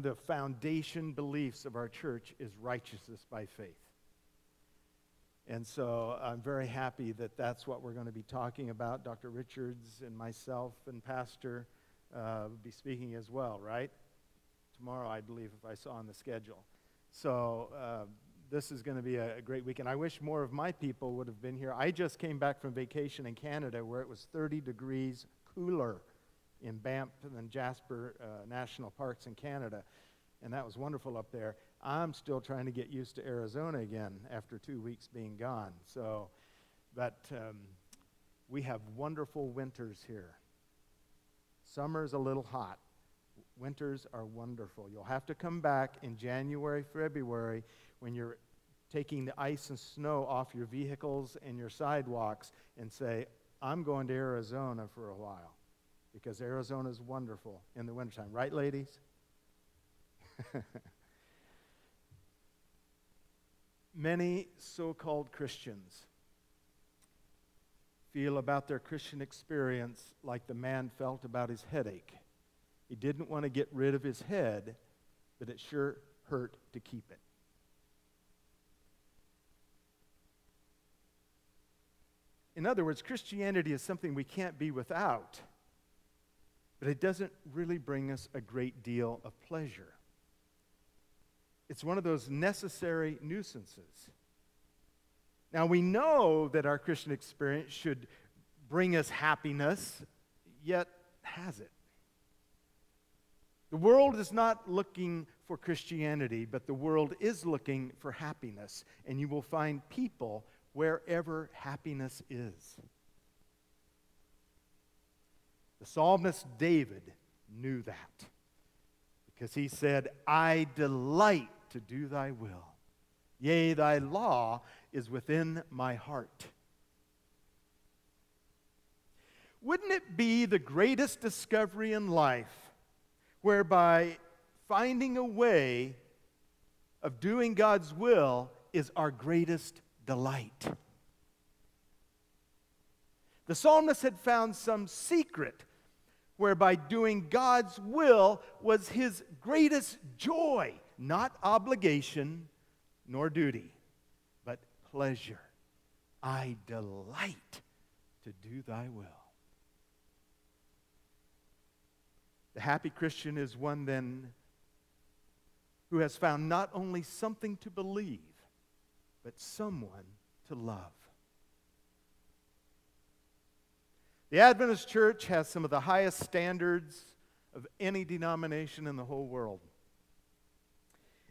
the foundation beliefs of our church is righteousness by faith. And so I'm very happy that that's what we're going to be talking about. Dr. Richards and myself and Pastor will be speaking as well, right? Tomorrow, I believe, if I saw on the schedule. So this is going to be a great weekend. I wish more of my people would have been here. I just came back from vacation in Canada where it was 30 degrees cooler in Banff and Jasper National Parks in Canada. And that was wonderful up there. I'm still trying to get used to Arizona again after 2 weeks being gone. So, but we have wonderful winters here. Summer's a little hot. Winters are wonderful. You'll have to come back in January, February, when you're taking the ice and snow off your vehicles and your sidewalks and say, I'm going to Arizona for a while, because Arizona is wonderful in the wintertime. Right, ladies? Many so-called Christians feel about their Christian experience like the man felt about his headache. He didn't want to get rid of his head, but it sure hurt to keep it. In other words, Christianity is something we can't be without, but it doesn't really bring us a great deal of pleasure. It's one of those necessary nuisances. Now, we know that our Christian experience should bring us happiness, yet has it? The world is not looking for Christianity, but the world is looking for happiness, and you will find people wherever happiness is. The psalmist David knew that, because he said, I delight to do thy will. Yea, thy law is within my heart. Wouldn't it be the greatest discovery in life whereby finding a way of doing God's will is our greatest delight? The psalmist had found some secret whereby doing God's will was his greatest joy, not obligation nor duty, but pleasure. I delight to do thy will. The happy Christian is one then who has found not only something to believe, but someone to love. The Adventist Church has some of the highest standards of any denomination in the whole world.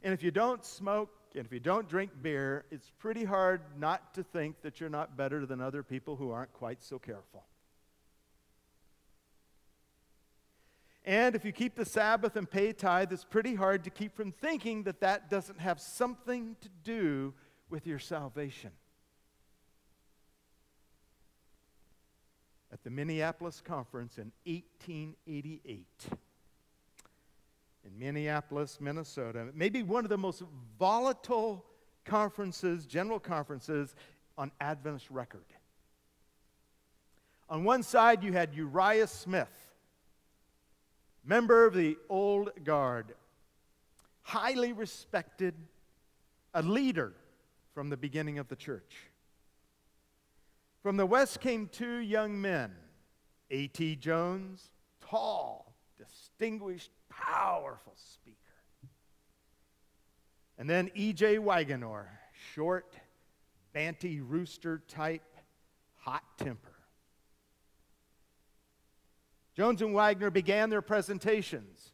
And if you don't smoke and if you don't drink beer, it's pretty hard not to think that you're not better than other people who aren't quite so careful. And if you keep the Sabbath and pay tithe, it's pretty hard to keep from thinking that that doesn't have something to do with your salvation. At the Minneapolis Conference in 1888, in Minneapolis, Minnesota, maybe one of the most volatile conferences, general conferences on Adventist record. On one side, you had Uriah Smith, member of the Old Guard, highly respected, a leader from the beginning of the church. From the west came two young men, A.T. Jones, tall, distinguished, powerful speaker. And then E.J. Wagoner, short, banty rooster type, hot temper. Jones and Wagner began their presentations.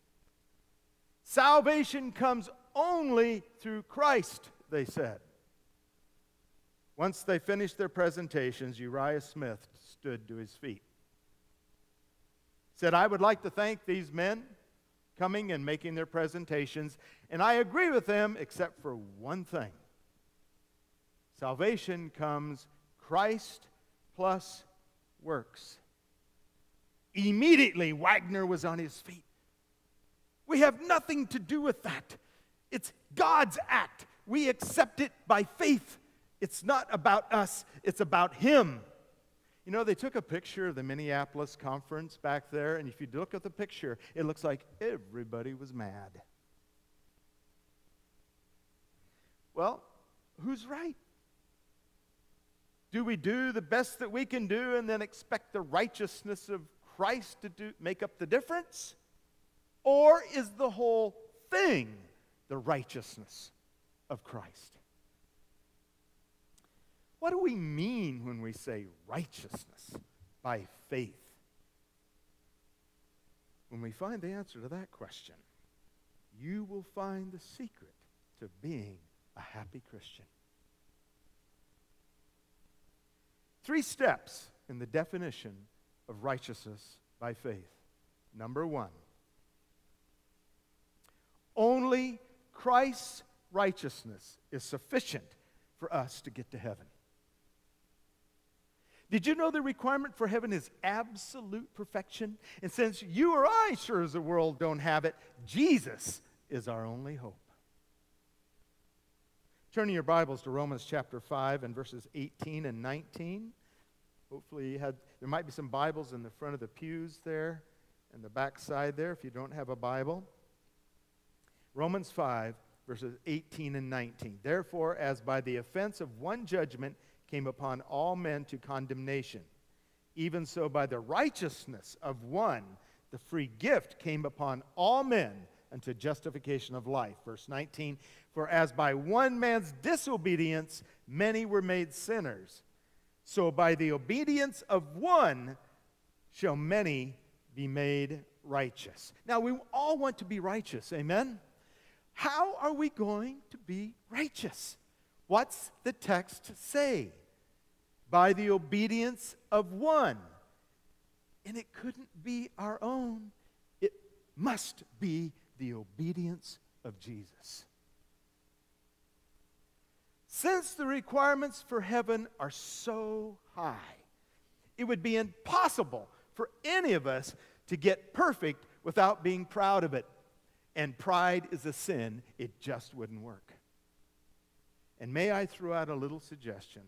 Salvation comes only through Christ, they said. Once they finished their presentations, Uriah Smith stood to his feet. He said, I would like to thank these men coming and making their presentations, and I agree with them except for one thing. Salvation comes Christ plus works. Immediately, Wagner was on his feet. We have nothing to do with that. It's God's act. We accept it by faith. It's not about us. It's about Him. You know, they took a picture of the Minneapolis conference back there, and if you look at the picture, it looks like everybody was mad. Well, who's right? Do we do the best that we can do and then expect the righteousness of Christ to make up the difference? Or is the whole thing the righteousness of Christ? What do we mean when we say righteousness by faith? When we find the answer to that question, you will find the secret to being a happy Christian. 3 steps in the definition of righteousness by faith. Number 1, only Christ's righteousness is sufficient for us to get to heaven. Did you know the requirement for heaven is absolute perfection? And since you or I, sure as the world, don't have it, Jesus is our only hope. Turning your Bibles to Romans chapter 5 and verses 18 and 19. Hopefully there might be some Bibles in the front of the pews there and the back side there if you don't have a Bible. Romans 5, verses 18 and 19. Therefore, as by the offense of one judgment came upon all men to condemnation, even so by the righteousness of one the free gift came upon all men unto justification of life. Verse 19, for as by one man's disobedience many were made sinners, so by the obedience of one shall many be made righteous. Now we all want to be righteous, amen? How are we going to be righteous? What's the text say? By the obedience of one. And it couldn't be our own. It must be the obedience of Jesus. Since the requirements for heaven are so high, it would be impossible for any of us to get perfect without being proud of it. And pride is a sin. It just wouldn't work. And may I throw out a little suggestion?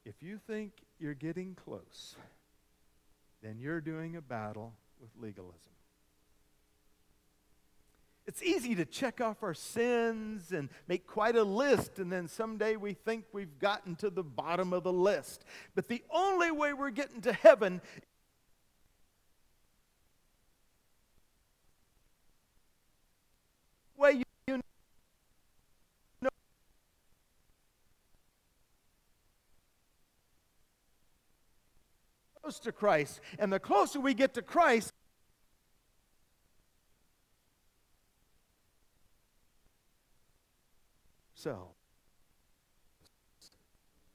If you think you're getting close, then you're doing a battle with legalism. It's easy to check off our sins and make quite a list, and then someday we think we've gotten to the bottom of the list. But the only way we're getting to heaven way you know close to Christ, and the closer we get to Christ, so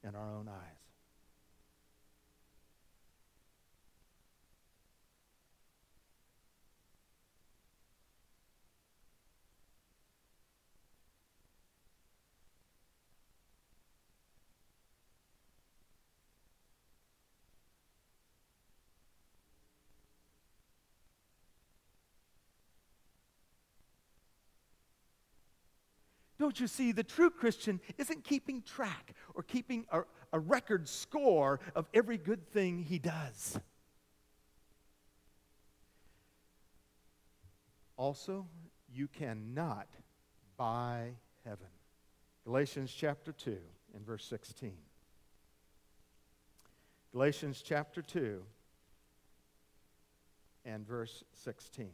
in our own eyes. Don't you see, the true Christian isn't keeping track or keeping a record score of every good thing he does. Also, you cannot buy heaven. Galatians chapter 2 and verse 16. Galatians chapter 2 and verse 16.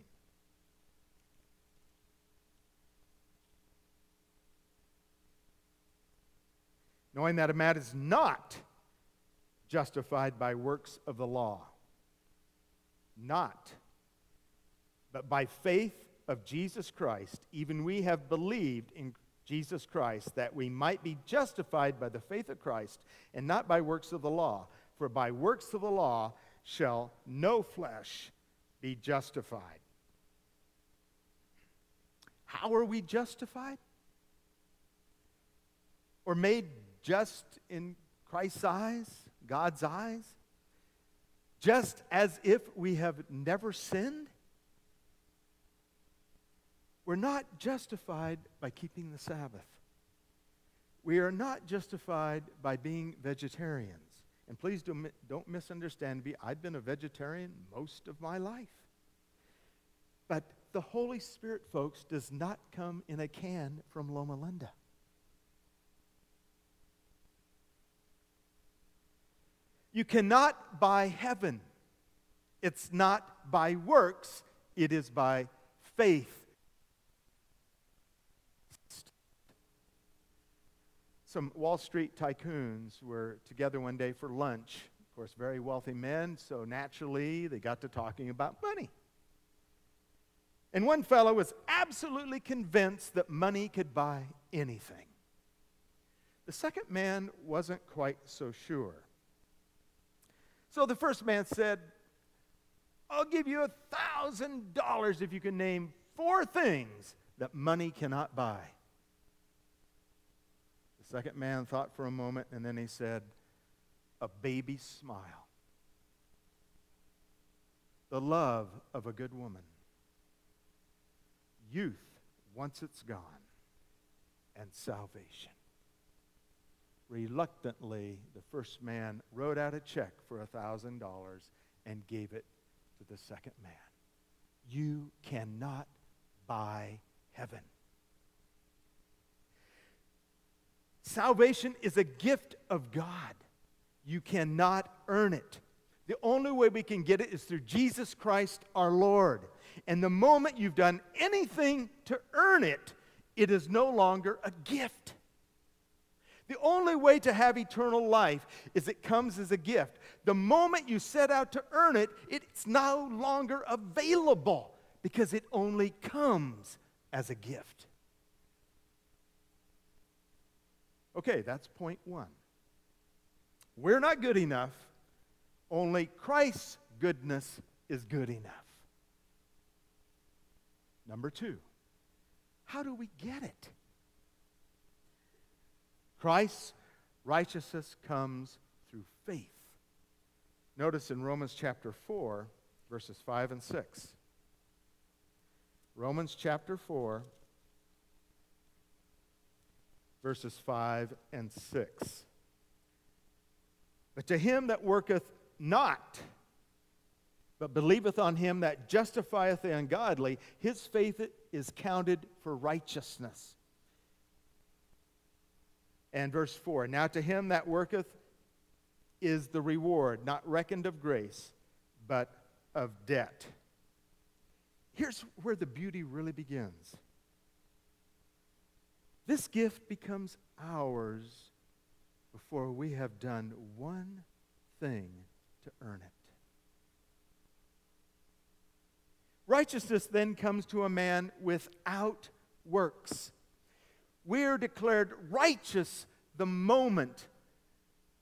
Knowing that a man is not justified by works of the law. Not. But by faith of Jesus Christ, even we have believed in Jesus Christ, that we might be justified by the faith of Christ, and not by works of the law. For by works of the law shall no flesh be justified. How are we justified? Or made just in Christ's eyes, God's eyes? Just as if we have never sinned? We're not justified by keeping the Sabbath. We are not justified by being vegetarians. And please don't misunderstand me. I've been a vegetarian most of my life. But the Holy Spirit, folks, does not come in a can from Loma Linda. You cannot buy heaven. It's not by works, it is by faith. Some Wall Street tycoons were together one day for lunch. Of course, very wealthy men, so naturally they got to talking about money. And one fellow was absolutely convinced that money could buy anything. The second man wasn't quite so sure. So the first man said, I'll give you $1,000 if you can name 4 things that money cannot buy. The second man thought for a moment, and then he said, a baby's smile, the love of a good woman, youth once it's gone, and salvation. Reluctantly, the first man wrote out a check for $1,000 and gave it to the second man. You cannot buy heaven. Salvation is a gift of God. You cannot earn it. The only way we can get it is through Jesus Christ our Lord. And the moment you've done anything to earn it, it is no longer a gift. The only way to have eternal life is it comes as a gift. The moment you set out to earn it, it's no longer available because it only comes as a gift. Okay, that's point 1. We're not good enough. Only Christ's goodness is good enough. Number 2, how do we get it? Christ's righteousness comes through faith. Notice in Romans chapter 4, verses 5 and 6. Romans chapter 4, verses 5 and 6. But to him that worketh not, but believeth on him that justifieth the ungodly, his faith is counted for righteousness. And verse 4, now to him that worketh is the reward, not reckoned of grace, but of debt. Here's where the beauty really begins. This gift becomes ours before we have done one thing to earn it. Righteousness then comes to a man without works. We're declared righteous the moment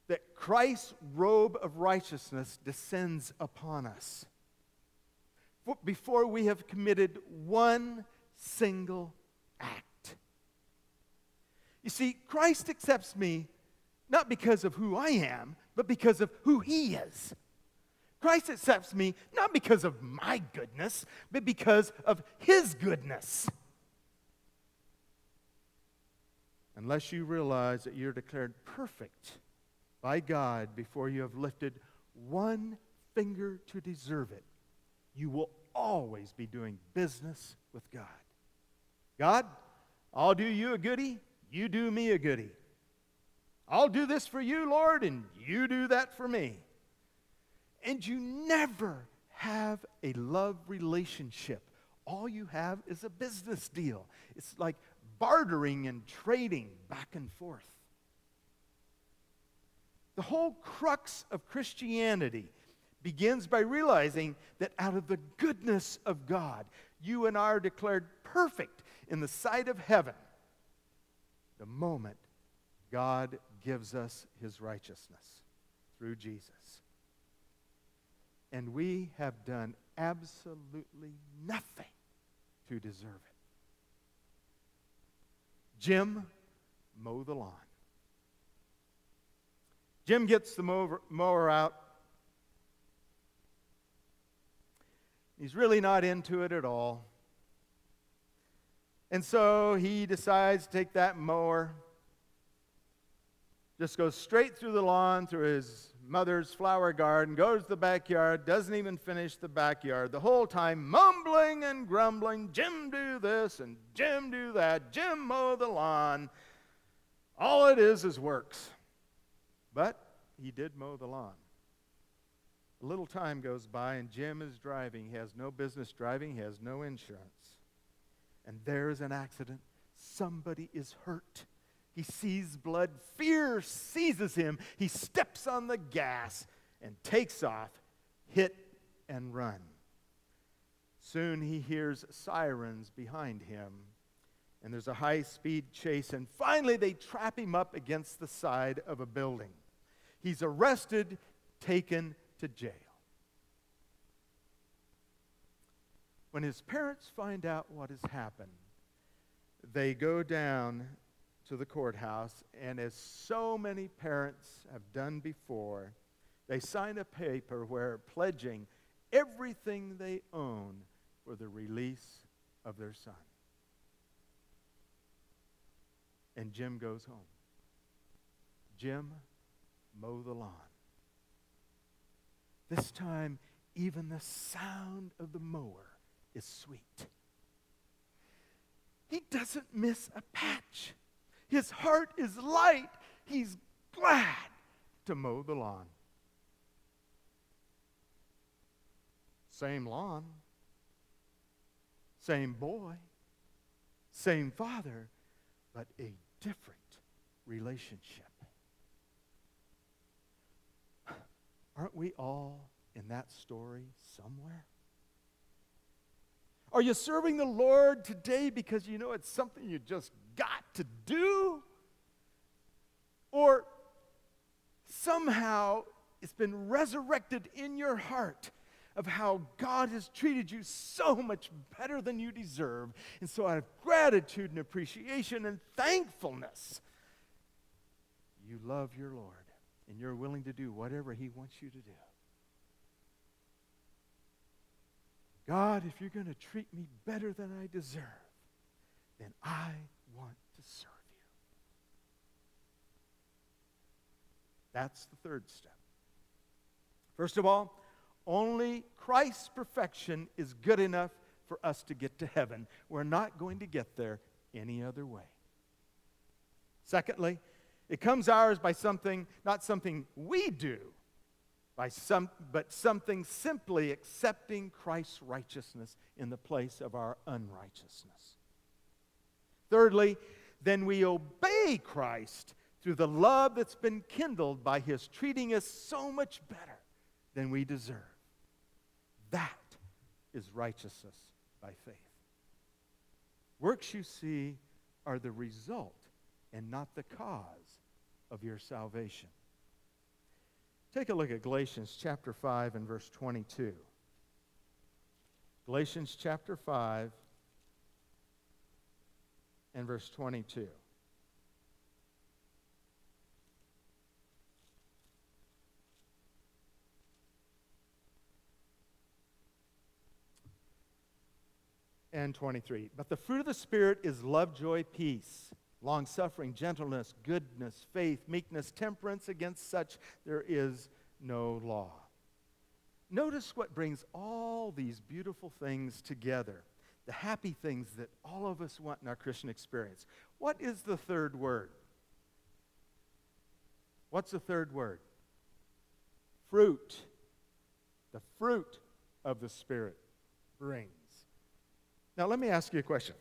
that Christ's robe of righteousness descends upon us. Before we have committed one single act. You see, Christ accepts me not because of who I am, but because of who He is. Christ accepts me not because of my goodness, but because of His goodness. Unless you realize that you're declared perfect by God before you have lifted one finger to deserve it, you will always be doing business with God. God, I'll do you a goodie, you do me a goodie. I'll do this for you, Lord, and you do that for me. And you never have a love relationship. All you have is a business deal. It's like bartering and trading back and forth. The whole crux of Christianity begins by realizing that out of the goodness of God, you and I are declared perfect in the sight of heaven the moment God gives us His righteousness through Jesus. And we have done absolutely nothing to deserve it. Jim, mow the lawn. Jim gets the mower out. He's really not into it at all. And so he decides to take that mower, just goes straight through the lawn, through his mother's flower garden, goes to the backyard, doesn't even finish the backyard. The whole time mumbling and grumbling, Jim do this and Jim do that, Jim mow the lawn. All it is works. But he did mow the lawn. A little time goes by, and Jim is driving. He has no business driving. He has no insurance. And there's an accident. Somebody is hurt. He sees blood. Fear seizes him. He steps on the gas and takes off, hit and run. Soon he hears sirens behind him, and there's a high-speed chase, and finally they trap him up against the side of a building. He's arrested, taken to jail. When his parents find out what has happened, they go down to the courthouse, and as so many parents have done before, they sign a paper where pledging everything they own for the release of their son. And Jim goes home. Jim, mow the lawn. This time, even the sound of the mower is sweet. He doesn't miss a patch. His heart is light. He's glad to mow the lawn. Same lawn, same boy, same father, but a different relationship. Aren't we all in that story somewhere? Are you serving the Lord today because you know it's something you just got to do? Or somehow it's been resurrected in your heart of how God has treated you so much better than you deserve. And so out of gratitude and appreciation and thankfulness, you love your Lord and you're willing to do whatever He wants you to do. God, if you're going to treat me better than I deserve, then I want to serve you. That's the third step. First of all, only Christ's perfection is good enough for us to get to heaven. We're not going to get there any other way. Secondly, it comes ours by something, not something we do, but something simply accepting Christ's righteousness in the place of our unrighteousness. Thirdly, then we obey Christ through the love that's been kindled by His treating us so much better than we deserve. That is righteousness by faith. Works, you see, are the result and not the cause of your salvation. Take a look at Galatians chapter 5 and verse 22. Galatians chapter 5 and verse 22. And 23. But the fruit of the Spirit is love, joy, peace, long-suffering, gentleness, goodness, faith, meekness, temperance. Against such there is no law. Notice what brings all these beautiful things together, the happy things that all of us want in our Christian experience. What is the third word? What's the third word? Fruit. The fruit of the Spirit brings. Now let me ask you a question.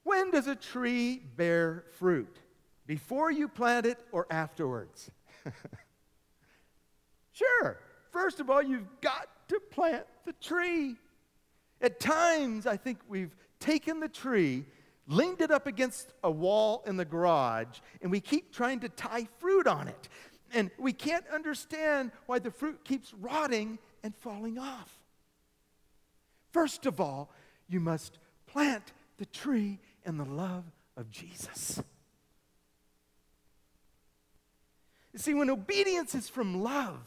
When does a tree bear fruit? Before you plant it or afterwards? Sure. First of all, you've got to plant the tree. At times, I think we've taken the tree, leaned it up against a wall in the garage, and we keep trying to tie fruit on it. And we can't understand why the fruit keeps rotting and falling off. First of all, you must plant the tree in the love of Jesus. You see, when obedience is from love,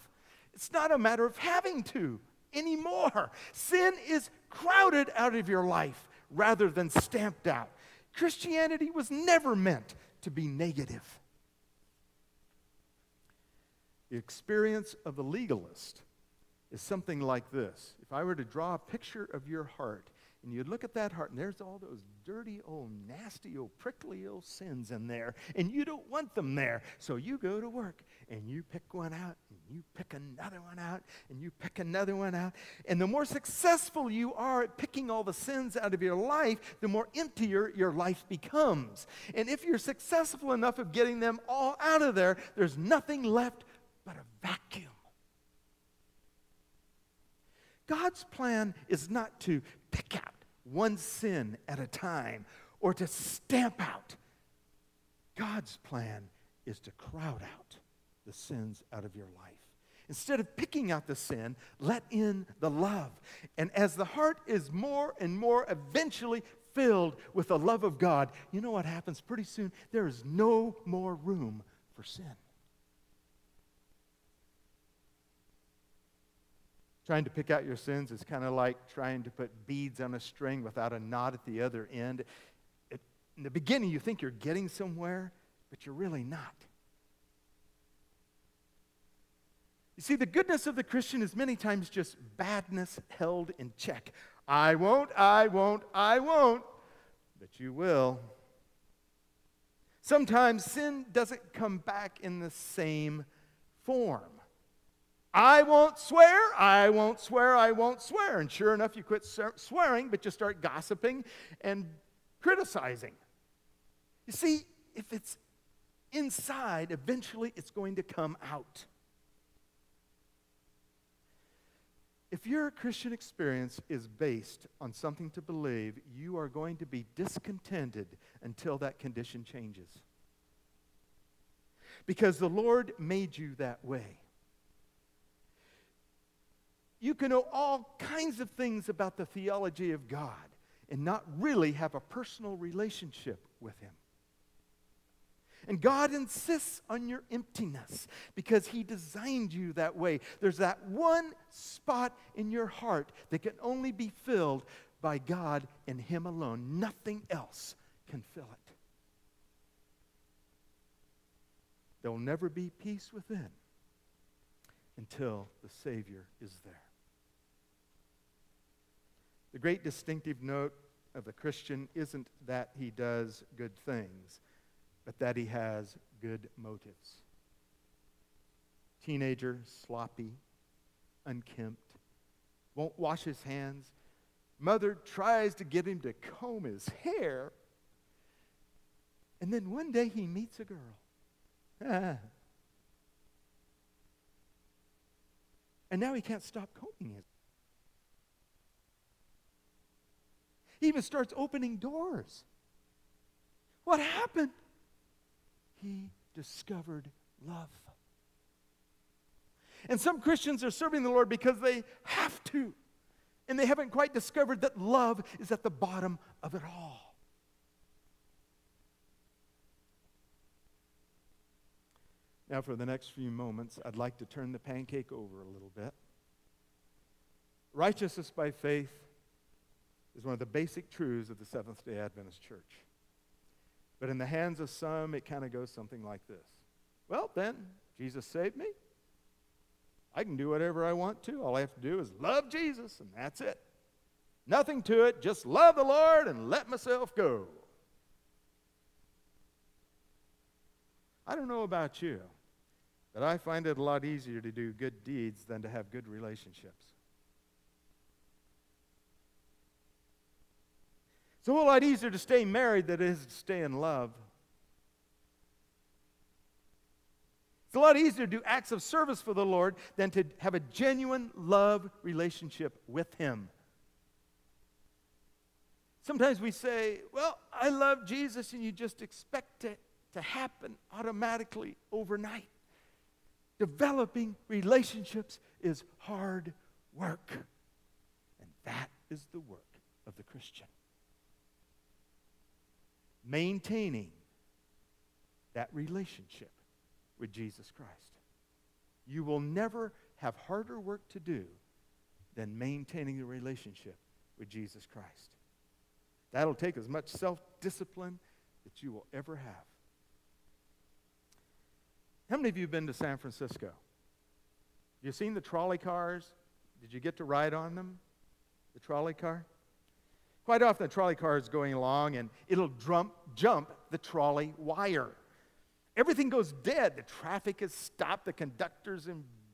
it's not a matter of having to anymore. Sin is crowded out of your life rather than stamped out. Christianity was never meant to be negative. The experience of the legalist is something like this. If I were to draw a picture of your heart, and you look at that heart, and there's all those dirty, old, nasty, old, prickly, old sins in there, and you don't want them there. So you go to work, and you pick one out, and you pick another one out, and you pick another one out. And the more successful you are at picking all the sins out of your life, the more emptier your life becomes. And if you're successful enough of getting them all out of there, there's nothing left but a vacuum. God's plan is not to pick out one sin at a time or to stamp out. God's plan is to crowd out the sins out of your life. Instead of picking out the sin, let in the love. And as the heart is more and more eventually filled with the love of God, you know what happens? Pretty soon, there is no more room for sin. Trying to pick out your sins is kind of like trying to put beads on a string without a knot at the other end. In the beginning, you think you're getting somewhere, but you're really not. You see, the goodness of the Christian is many times just badness held in check. I won't, but you will. Sometimes sin doesn't come back in the same form. I won't swear. And sure enough, you quit swearing, but you start gossiping and criticizing. You see, if it's inside, eventually it's going to come out. If your Christian experience is based on something to believe, you are going to be discontented until that condition changes. Because the Lord made you that way. You can know all kinds of things about the theology of God and not really have a personal relationship with Him. And God insists on your emptiness because He designed you that way. There's that one spot in your heart that can only be filled by God and Him alone. Nothing else can fill it. There will never be peace within until the Savior is there. The great distinctive note of the Christian isn't that he does good things, but that he has good motives. Teenager, sloppy, unkempt, won't wash his hands. Mother tries to get him to comb his hair. And then one day he meets a girl. And now he can't stop combing his. He even starts opening doors. What happened? He discovered love. And some Christians are serving the Lord because they have to. And they haven't quite discovered that love is at the bottom of it all. Now, for the next few moments, I'd like to turn the pancake over a little bit. Righteousness by faith is one of the basic truths of the Seventh-day Adventist Church. But in the hands of some, it kind of goes something like this. Well, then, Jesus saved me. I can do whatever I want to. All I have to do is love Jesus, and that's it. Nothing to it, just love the Lord and let myself go. I don't know about you, but I find it a lot easier to do good deeds than to have good relationships. It's a whole lot easier to stay married than it is to stay in love. It's a lot easier to do acts of service for the Lord than to have a genuine love relationship with Him. Sometimes we say, well, I love Jesus, and you just expect it to happen automatically overnight. Developing relationships is hard work. And that is the work of the Christian. Maintaining that relationship with Jesus Christ. You will never have harder work to do than maintaining the relationship with Jesus Christ. That'll take as much self-discipline that you will ever have. How many of you have been to San Francisco? Have you seen the trolley cars? Did you get to ride on them? The trolley car? Quite often the trolley car is going along and it'll jump the trolley wire. Everything goes dead. The traffic is stopped. The conductor's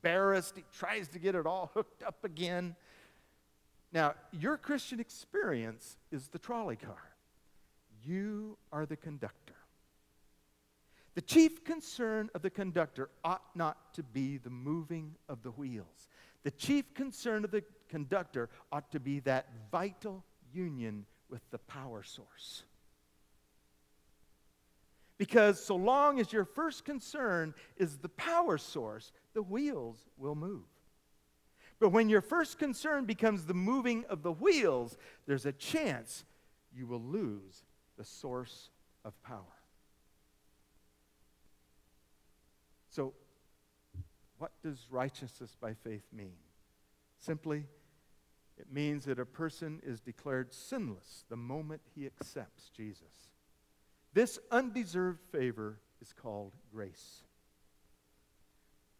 embarrassed. He tries to get it all hooked up again. Now, your Christian experience is the trolley car. You are the conductor. The chief concern of the conductor ought not to be the moving of the wheels. The chief concern of the conductor ought to be that vital union with the power source. Because so long as your first concern is the power source, the wheels will move. But when your first concern becomes the moving of the wheels, there's a chance you will lose the source of power. So, what does righteousness by faith mean? Simply, it means that a person is declared sinless the moment he accepts Jesus. This undeserved favor is called grace.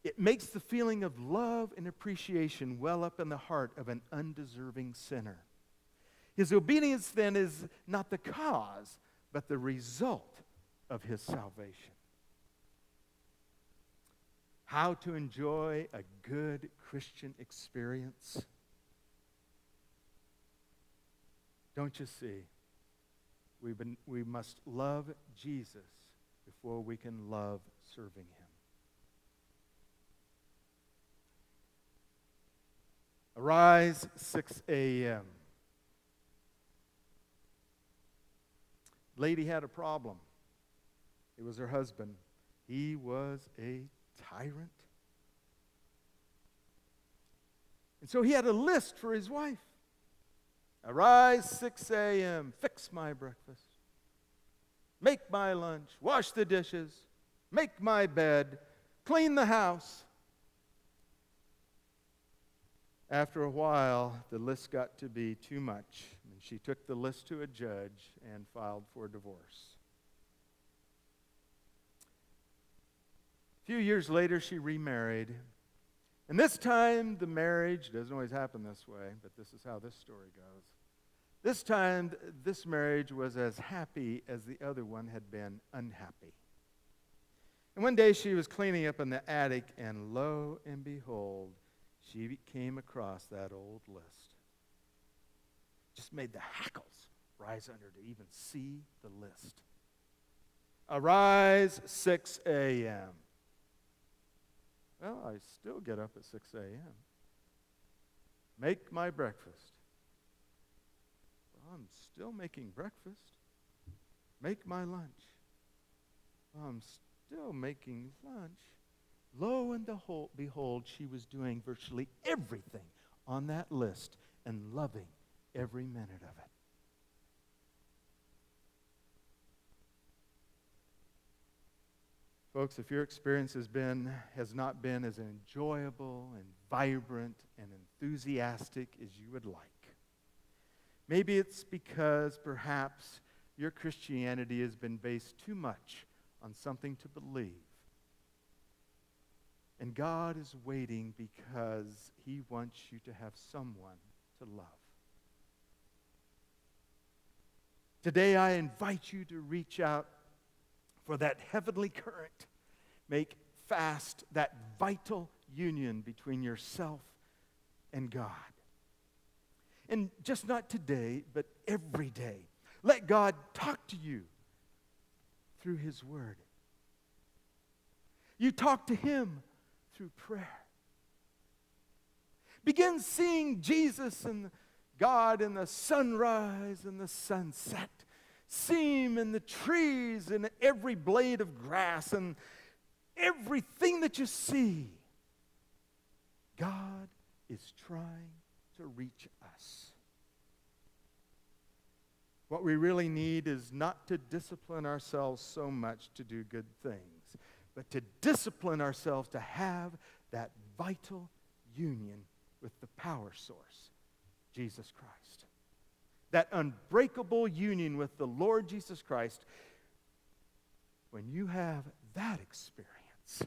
It makes the feeling of love and appreciation well up in the heart of an undeserving sinner. His obedience then is not the cause, but the result of his salvation. How to enjoy a good Christian experience? Don't you see? We must love Jesus before we can love serving him. Arise, 6 a.m. Lady had a problem. It was her husband. He was a tyrant. And so he had a list for his wife. Arise, 6 a.m., fix my breakfast, make my lunch, wash the dishes, make my bed, clean the house. After a while, the list got to be too much, and she took the list to a judge and filed for divorce. A few years later, she remarried. And this time, the marriage doesn't always happen this way, but this is how this story goes. This time, this marriage was as happy as the other one had been unhappy. And one day, she was cleaning up in the attic, and lo and behold, she came across that old list. Just made the hackles rise under to even see the list. Arise, 6 a.m. Well, I still get up at 6 a.m. Make my breakfast. Well, I'm still making breakfast. Make my lunch. Well, I'm still making lunch. Lo and behold, she was doing virtually everything on that list and loving every minute of it. Folks, if your experience has not been as enjoyable and vibrant and enthusiastic as you would like, maybe it's because perhaps your Christianity has been based too much on something to believe. And God is waiting because he wants you to have someone to love. Today I invite you to reach out for that heavenly current. Make fast that vital union between yourself and God. And just not today, but every day. Let God talk to you through his word. You talk to him through prayer. Begin seeing Jesus and God in the sunrise and the sunset. See him in the trees and every blade of grass and everything that you see. God is trying to reach us. What we really need is not to discipline ourselves so much to do good things, but to discipline ourselves to have that vital union with the power source, Jesus Christ. That unbreakable union with the Lord Jesus Christ. When you have that experience,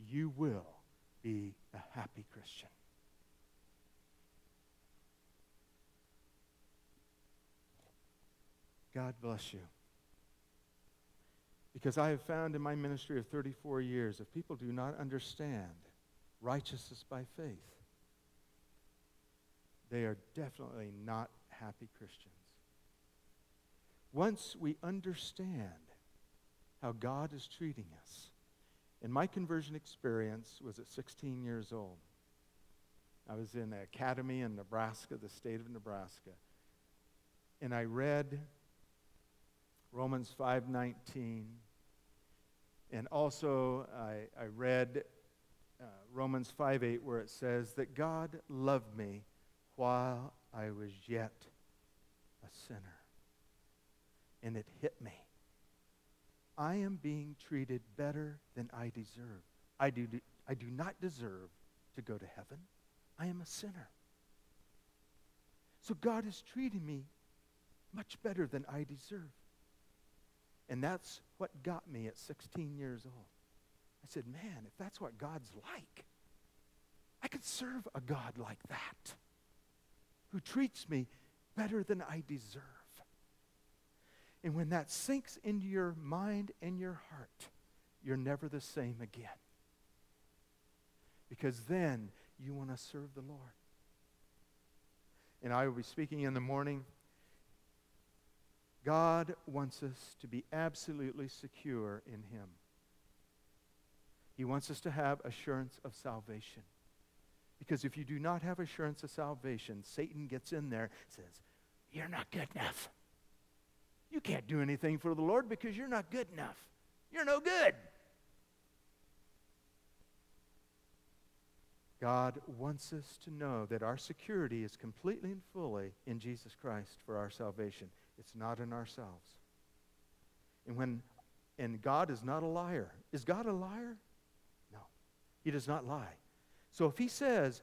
you will be a happy Christian. God bless you. Because I have found in my ministry of 34 years, if people do not understand righteousness by faith, they are definitely not happy Christians. Once we understand how God is treating us, and my conversion experience was at 16 years old. I was in an academy in Nebraska, the state of Nebraska, and I read Romans 5:19, and also I read Romans 5:8, where it says that God loved me while I was yet a sinner. And it hit me. I am being treated better than I deserve. I do not deserve to go to heaven. I am a sinner. So God is treating me much better than I deserve. And that's what got me at 16 years old. I said, man, if that's what God's like, I could serve a God like that, who treats me better than I deserve. And when that sinks into your mind and your heart, you're never the same again. Because then you want to serve the Lord. And I will be speaking in the morning. God wants us to be absolutely secure in Him. He wants us to have assurance of salvation. Because if you do not have assurance of salvation, Satan gets in there and says, you're not good enough. You can't do anything for the Lord because you're not good enough. You're no good. God wants us to know that our security is completely and fully in Jesus Christ for our salvation. It's not in ourselves. And God is not a liar. Is God a liar? No. He does not lie. So if He says,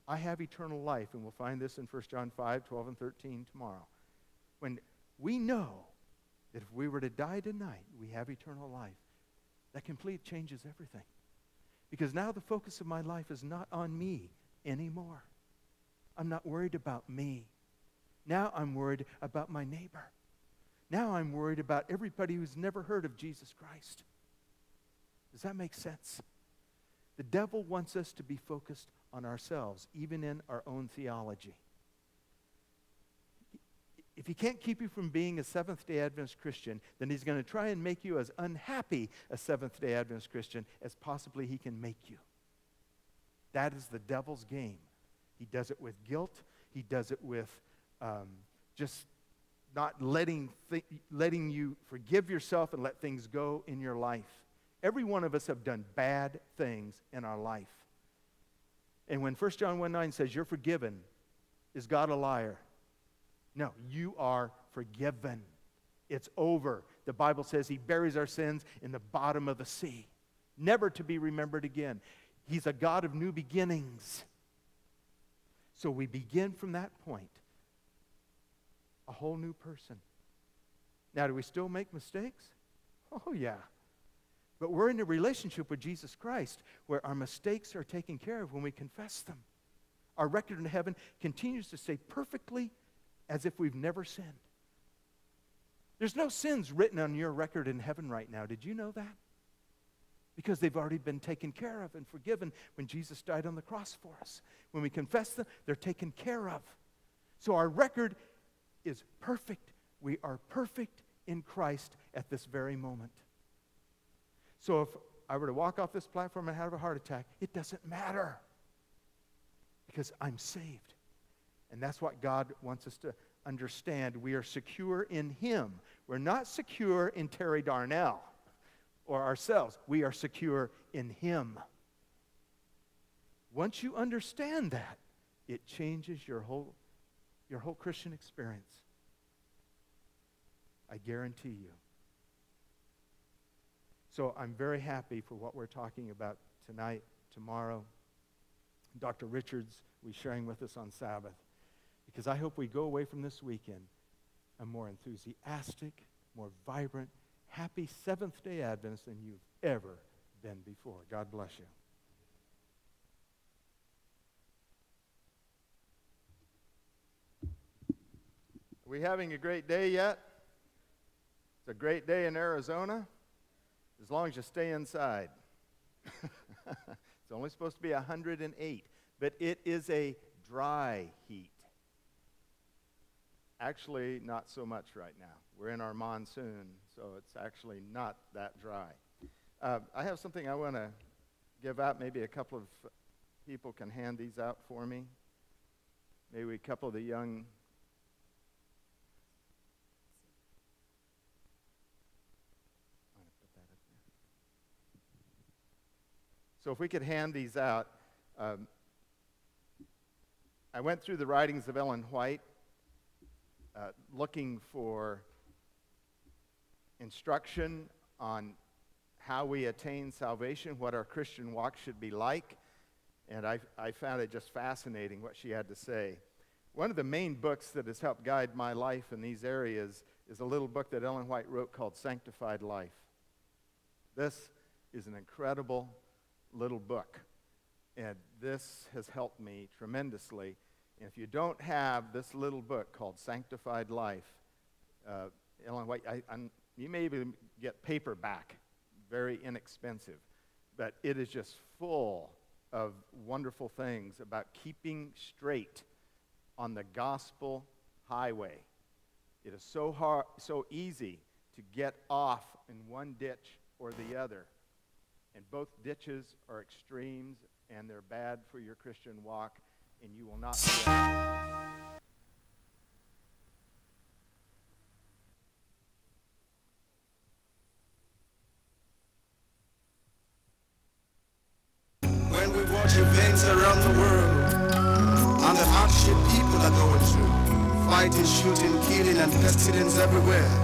I have eternal life, and we'll find this in 1 John 5:12 and 13 tomorrow, when we know that if we were to die tonight, we have eternal life, that completely changes everything. Because now the focus of my life is not on me anymore. I'm not worried about me. Now I'm worried about my neighbor. Now I'm worried about everybody who's never heard of Jesus Christ. Does that make sense? The devil wants us to be focused on ourselves, even in our own theology. If he can't keep you from being a Seventh-day Adventist Christian, then he's going to try and make you as unhappy a Seventh-day Adventist Christian as possibly he can make you. That is the devil's game. He does it with guilt. He does it with just not letting you forgive yourself and let things go in your life. Every one of us have done bad things in our life. And when 1 John 1:9 says you're forgiven, is God a liar? No, you are forgiven. It's over. The Bible says He buries our sins in the bottom of the sea, never to be remembered again. He's a God of new beginnings. So we begin from that point, a whole new person. Now, do we still make mistakes? Oh, yeah. But we're in a relationship with Jesus Christ where our mistakes are taken care of when we confess them. Our record in heaven continues to stay perfectly as if we've never sinned. There's no sins written on your record in heaven right now. Did you know that? Because they've already been taken care of and forgiven when Jesus died on the cross for us. When we confess them, they're taken care of. So our record is perfect. We are perfect in Christ at this very moment. So if I were to walk off this platform and have a heart attack, it doesn't matter. Because I'm saved. And that's what God wants us to understand. We are secure in Him. We're not secure in Terry Darnell or ourselves. We are secure in Him. Once you understand that, it changes your whole Christian experience. I guarantee you. So I'm very happy for what we're talking about tonight, tomorrow. Dr. Richards will be sharing with us on Sabbath. Because I hope we go away from this weekend a more enthusiastic, more vibrant, happy Seventh-day Adventist than you've ever been before. God bless you. Are we having a great day yet? It's a great day in Arizona, as long as you stay inside. It's only supposed to be 108, but it is a dry heat. Actually, not so much right now. We're in our monsoon, so it's actually not that dry. I have something I want to give out. Maybe a couple of people can hand these out for me. Maybe a couple of the young... So if we could hand these out. I went through the writings of Ellen White, looking for instruction on how we attain salvation, what our Christian walk should be like, and I found it just fascinating what she had to say. One of the main books that has helped guide my life in these areas is a little book that Ellen White wrote called Sanctified Life. This is an incredible little book, and this has helped me tremendously. And if you don't have this little book called Sanctified Life, Ellen White, you may even get paperback, very inexpensive, but it is just full of wonderful things about keeping straight on the gospel highway. It is so hard, so easy to get off in one ditch or the other. And both ditches are extremes, and they're bad for your Christian walk, and you will not be When we watch events around the world and the hardship people are going through, fighting, shooting, killing, and pestilence everywhere.